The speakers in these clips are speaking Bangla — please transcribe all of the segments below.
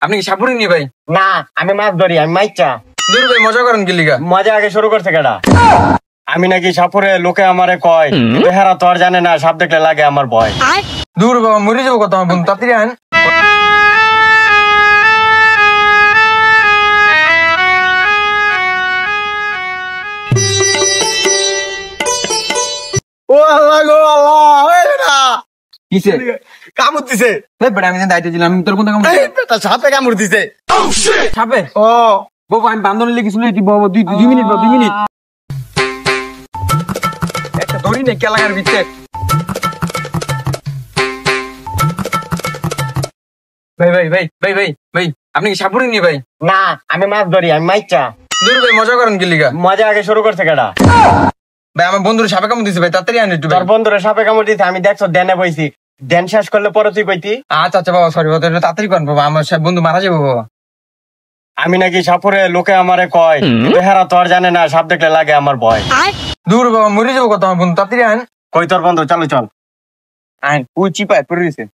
আপনি কি সাপুরে নি ভাই? না, আমি মাছ ধরি, আমি মাইচা। দূর ভাই, মজা করেন কি লিগা? মজা আগে শুরু করছে কেডা? আমি নাকি সাপুরে, লোকে আমারে কয়, কিন্তু হেরা তো আর জানে না, সাপ দেখলে লাগে আমার ভয়। দূর বাবা, মরে যাবো কত আমার বন্ধু, তাড়াতাড়ি আন। ও আল্লাহ গো আল্লাহ, কিসে কামড় দিছে? আমি দায়িত্ব দিলাম, তোর কোন কামড়? সাপে কামড় দিছে। সাপে? ও বাবা, আমি বান্ধব লেগেছিল বাবা, 2 মিনিট বা 2 মিনিট একটা ধরি না কেলাকার ভিতরে। ভাই ভাই ভাই ভাই ভাই ভাই, আপনি কি সাপুরে নি ভাই? না, আমি মাছ ধরি, আমি মাইচা। দূর ভাই, মজা করেন কি লিগা? মজা আগে শুরু করছে কেডা? ভাই আমার বন্ধুর সাপে কামড় দিছে ভাই, তাড়াতাড়ি আন একটু। তোর বন্ধুরে সাপে কামড় দিছে, আমি দেখছো ধ্যানে বইছি, ধ্যান শেষ করলে পরে তুই কইতি। আচ্ছা আচ্ছা বাবা, সরি বাবা, তাড়াতাড়ি করেন বাবা, আমার বন্ধু মারা যাবো বাবা। আমি নাকি সাপুরে, লোকে আমারে কয়, কিন্তু হেরা তো আর জানে না, সাপ দেখলে লাগে আমার ভয়। দূর বাবা, মরে যাবো কত আমার বন্ধু, তাড়াতাড়ি আন। কই তোর বন্ধু? চলো চল। আন, ওই চিপায় পড়ে দিছে।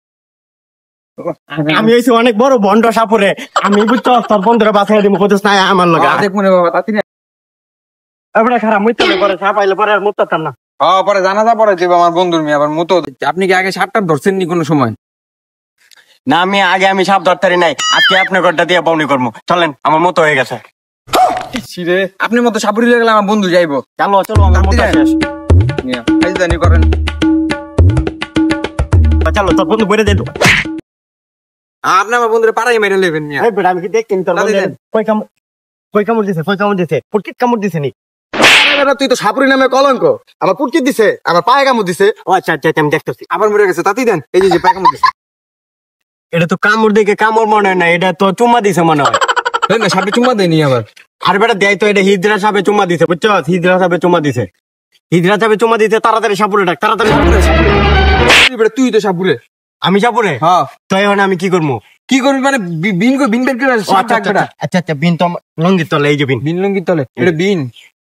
আমি হইছি অনেক বড় ভন্ড সাপুরে, আমি বুঝছো তোর বন্ধুরে বাঁচাই দিব, কইছস না আমার লগে। দেখ মনে বাবা, তাড়াতাড়ি এবড়া খারাপ মুইতে পরে সাপ আইলে পরে আর মুততাম না। পরে জানাজা পরে দেবো আমার বন্ধুর মেয়ে, আবার মতো। আপনি কি আগে সাপটা ধরছেন নি কোনো সময়? না, আমি সাপ ধরতারি নাই, আজকে আপনার ঘরটা দিয়ে বউনি করবো। চলেন, আমার মতো হয়ে গেছে। আপনার মতো সাপুরি লাগলে আমার বন্ধু যাইবো। চলো চলো, আমার মতো শেষ। জানি করেন। চলো, তোর বন্ধু বইরে দে। আপনি আমার বন্ধুরে পাড়াই মেরে নেবেন। আমি কি দেখতেন তোর বন্ধু কই কামড় দিছে? পুটকিট কামড় দিছে নি? তুই তো সাপুরি নামে কলঙ্ক, আমার পুটকিট দিছে, আমার পায়ে কামড় দিছে। ও আচ্ছা আচ্ছা, আমি দেখতেছি। আবার মরে গেছে, তাতেই দেন। এই যে পায়ে কামড় দিছে। এটা তো কামড় দেখে কামড় মনে হয় না, এটা তো চুম্মা দিছে মনে হয়। না, সাপে চুম্মা দেয়নি আবার। আর বেটা দেয় তো, এটা হিজড়া সাপে চুম্মা দিছে, বুঝছো? হিজড়া সাপে চুম্মা দিছে, হিজড়া সাপে চুম্মা দিছে। তাড়াতাড়ি সাপুরে ডাক, তাড়াতাড়ি সাপুরে। তুই তো সাপুরে। আমি সাপুরে? হ্যাঁ। তো এখন আমি কি করবো? কি করবি মানে? বিন বের করে। আচ্ছা আচ্ছা, বিন তো লঙ্গির তলে, এই যে বিন, বিন লঙ্গির তলে। এটা বিন,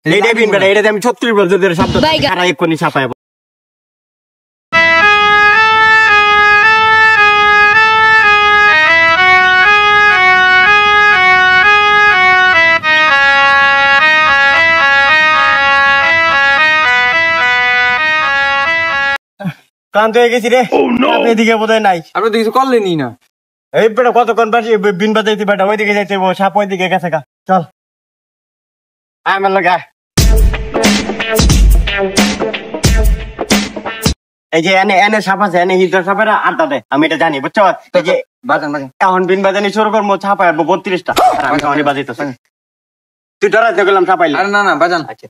এইটাই বিন বেটা। এটা আমি 36 বছর ধরে সাপ ধরছি, সারা এক্ষুনি সাপায়। ক্লান্ত হয়ে গেছি রে, এদিকে বোধহয় নাই। আপনি তো কিছু করলেনই না। এই বেটা কতক্ষণ বাজে বিন বাজাইছি বেটা, ওইদিকে যাইতে সাপ ওইদিকে গেছে গা। চল আমার লগে আয়। এই যে এনে এনে সাপ আছে, এনে হিজড়া সাপের আড্ডা দেয়, আমি এটা জানি, বুঝছো? এই যে বাজান এখন বিন বাজানি শুরু করবো, ছাপ আসবো 32টা। আমি বাজাইতেছি, তুই ডরাইতে গেলাম ছাপ আইলে। আরে না না, বাজান। আচ্ছা,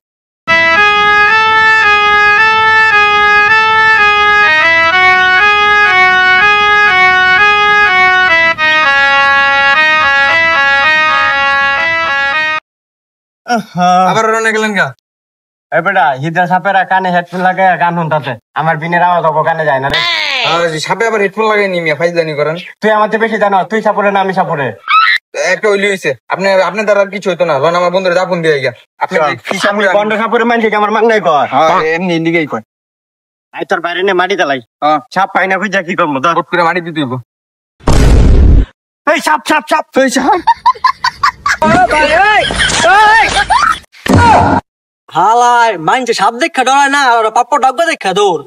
আবার রনে গেলেন গা? এই বেটা হিজড়া সাপেরা কানে হেডফোন লাগে, গান শুনতাছে, আমার বিনের আওয়াজ হবো, কানে যায় না রে। সাপে আবার হেডফোন লাগাই নি মিয়া, ফাইজলামি করেন। তুই আমার বেশি জানো, তুই সাপুরে না আমি সাপুরে? একটা ওইলি হয়েছে। আপনার দ্বারা আর কিছু হইতো না, লোন আমার বন্ধুরে দাপন দিয়ে গিয়া। আপনি বন্ড সাপুরে মানছি, আমার মাংনাই কর। এমনি দিকেই কয়। আই তোর বাইরে নে মাটি তালাই, সাপ পাই না, খুঁজা কি করবো? ফট করে মাটি দিতে হইব। এই সাপ সাপ সাপ, এই সাপ। হালায় মাইনছে সাপ দেখা ডরায় না, আর পাপ্পা ডাকবে দেখা দৌড়।